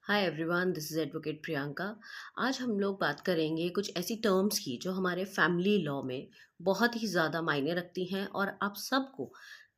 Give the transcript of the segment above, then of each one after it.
Hi everyone, this is advocate Priyanka. आज हम लोग बात करेंगे कुछ ऐसी टर्म्स की जो हमारे फैमिली लॉ में बहुत ही ज़्यादा मायने रखती हैं और आप सबको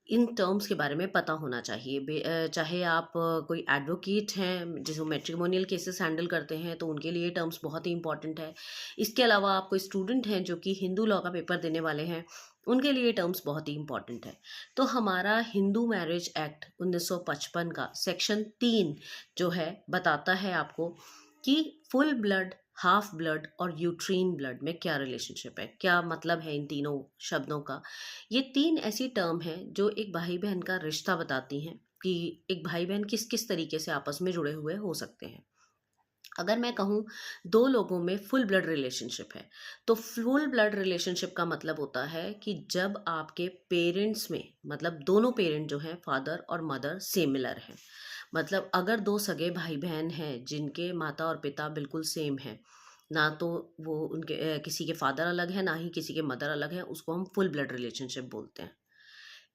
इन टर्म्स के बारे में पता होना चाहिए। चाहे आप कोई एडवोकेट हैं जिसको मैट्रिमोनियल केसेस हैंडल करते हैं तो उनके लिए टर्म्स बहुत ही इंपॉर्टेंट है। इसके अलावा आप कोई स्टूडेंट हैं जो कि हिंदू लॉ का पेपर देने वाले हैं, उनके लिए टर्म्स बहुत ही इंपॉर्टेंट है। तो हमारा हिंदू मैरिज एक्ट 1955 का सेक्शन 3 जो है बताता है आपको कि फुल ब्लड, हाफ ब्लड और यूट्रीन ब्लड में क्या रिलेशनशिप है, क्या मतलब है इन तीनों शब्दों का। ये तीन ऐसी टर्म हैं जो एक भाई बहन का रिश्ता बताती हैं कि एक भाई बहन किस किस तरीके से आपस में जुड़े हुए हो सकते हैं। अगर मैं कहूँ दो लोगों में फुल ब्लड रिलेशनशिप है, तो फुल ब्लड रिलेशनशिप का मतलब होता है कि जब आपके पेरेंट्स में, मतलब दोनों पेरेंट जो हैं फादर और मदर सिमिलर हैं। मतलब अगर दो सगे भाई बहन हैं जिनके माता और पिता बिल्कुल सेम हैं, ना तो वो उनके किसी के फादर अलग है ना ही किसी के मदर अलग है, उसको हम फुल ब्लड रिलेशनशिप बोलते हैं।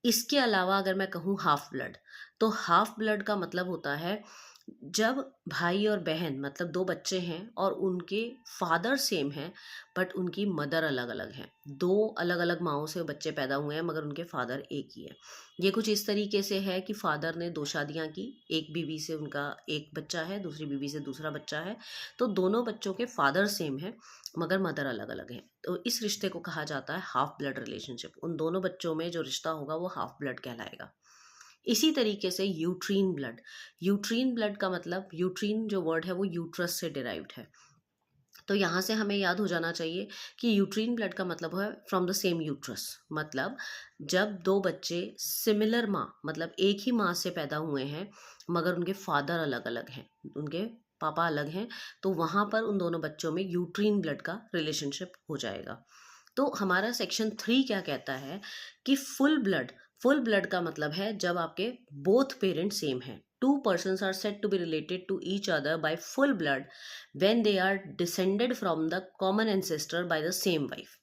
इसके अलावा अगर मैं कहूँ हाफ ब्लड, तो हाफ ब्लड का मतलब होता है जब भाई और बहन, मतलब दो बच्चे हैं और उनके फादर सेम हैं बट उनकी मदर अलग अलग है। दो अलग अलग माँओं से बच्चे पैदा हुए हैं मगर उनके फादर एक ही है। ये कुछ इस तरीके से है कि फादर ने दो शादियाँ की, एक बीवी से उनका एक बच्चा है, दूसरी बीवी से दूसरा बच्चा है। तो दोनों बच्चों के फादर सेम है मगर मदर अलग अलग है। तो इस रिश्ते को कहा जाता है हाफ ब्लड रिलेशनशिप। उन दोनों बच्चों में जो रिश्ता होगा वो हाफ ब्लड कहलाएगा। इसी तरीके से यूट्रीन ब्लड, यूट्रीन ब्लड का मतलब, यूट्रीन जो वर्ड है वो यूट्रस से डिराइव्ड है। तो यहाँ से हमें याद हो जाना चाहिए कि यूट्रीन ब्लड का मतलब है फ्रॉम द सेम यूट्रस। मतलब जब दो बच्चे सिमिलर माँ, मतलब एक ही माँ से पैदा हुए हैं मगर उनके फादर अलग अलग हैं, उनके पापा अलग हैं, तो वहाँ पर उन दोनों बच्चों में यूट्रीन ब्लड का रिलेशनशिप हो जाएगा। तो हमारा सेक्शन 3 क्या कहता है कि फुल ब्लड, फुल ब्लड का मतलब है जब आपके बोथ पेरेंट सेम हैं। Two persons are said to be related to each other by full blood when they are descended from the common ancestor by the same wife.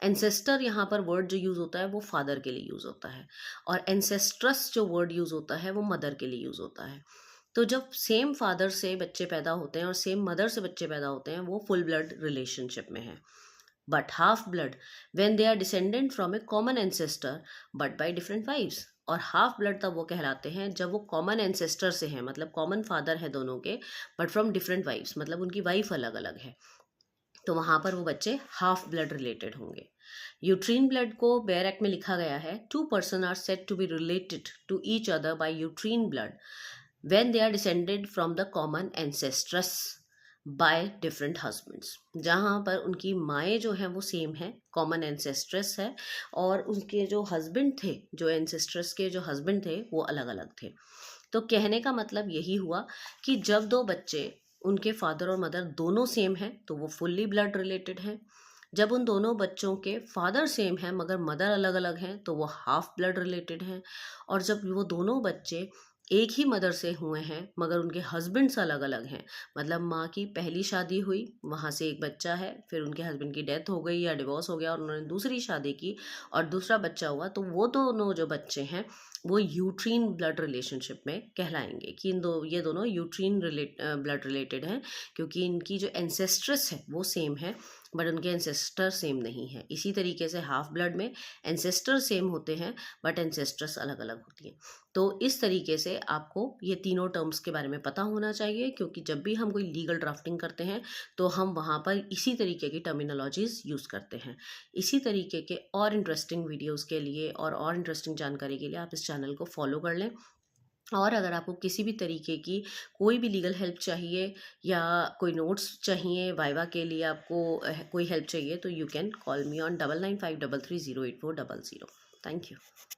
Ancestor यहाँ पर word जो use होता है वो father के लिए use होता है, और एंसेस्ट्रस जो वर्ड यूज होता है वो मदर के लिए यूज होता है। तो जब सेम फादर से बच्चे पैदा होते हैं और सेम मदर से बच्चे पैदा होते हैं वो फुल ब्लड रिलेशनशिप में है। but half blood when they are descendant from a common ancestor but by different wives। और हाफ ब्लड तब वो कहलाते हैं जब वो कॉमन एंसेस्टर से हैं, मतलब कॉमन फादर है दोनों के, बट फ्रॉम डिफरेंट वाइफ्स, मतलब उनकी वाइफ अलग अलग है। तो वहां पर वो बच्चे हाफ ब्लड रिलेटेड होंगे। यूट्रीन ब्लड को बेयर एक्ट में लिखा गया है, two person are said to be related to each other by uterine blood when they are descended from the common ancestors by different husbands। जहाँ पर उनकी माएँ जो हैं वो सेम हैं, कॉमन एंसेस्ट्रेस है, और उनके जो हस्बैंड थे, जो एंसेस्ट्रेस के जो हस्बैंड थे वो अलग अलग थे। तो कहने का मतलब यही हुआ कि जब दो बच्चे, उनके फादर और मदर दोनों सेम हैं तो वो फुल्ली ब्लड रिलेटेड हैं। जब उन दोनों बच्चों के फादर सेम हैं मगर मदर अलग अलग हैं तो वो हाफ ब्लड रिलेटेड हैं। और जब वो दोनों बच्चे एक ही मदर से हुए हैं मगर उनके हस्बैंड्स अलग अलग हैं, मतलब माँ की पहली शादी हुई, वहाँ से एक बच्चा है, फिर उनके हस्बैंड की डेथ हो गई या डिवोर्स हो गया और उन्होंने दूसरी शादी की और दूसरा बच्चा हुआ, तो वो दोनों जो बच्चे हैं वो यूट्रीन ब्लड रिलेशनशिप में कहलाएंगे कि ये दोनों यूट्रीन ब्लड रिलेटेड हैं, क्योंकि इनकी जो एंसेस्ट्रस है वो सेम है बट उनके एंसेस्टर सेम नहीं है। इसी तरीके से हाफ ब्लड में एंसेस्टर सेम होते हैं बट एंसेस्ट्रस अलग अलग होती हैं। तो इस तरीके से आपको ये तीनों टर्म्स के बारे में पता होना चाहिए, क्योंकि जब भी हम कोई लीगल ड्राफ्टिंग करते हैं तो हम वहाँ पर इसी तरीके की टर्मिनोलॉजीज यूज़ करते हैं। इसी तरीके के और इंटरेस्टिंग वीडियोस के लिए और इंटरेस्टिंग जानकारी के लिए आप इस चैनल को फॉलो कर लें। और अगर आपको किसी भी तरीके की कोई भी लीगल हेल्प चाहिए या कोई नोट्स चाहिए, वाइवा के लिए आपको कोई हेल्प चाहिए, तो you can call me on 9953308400। Thank you.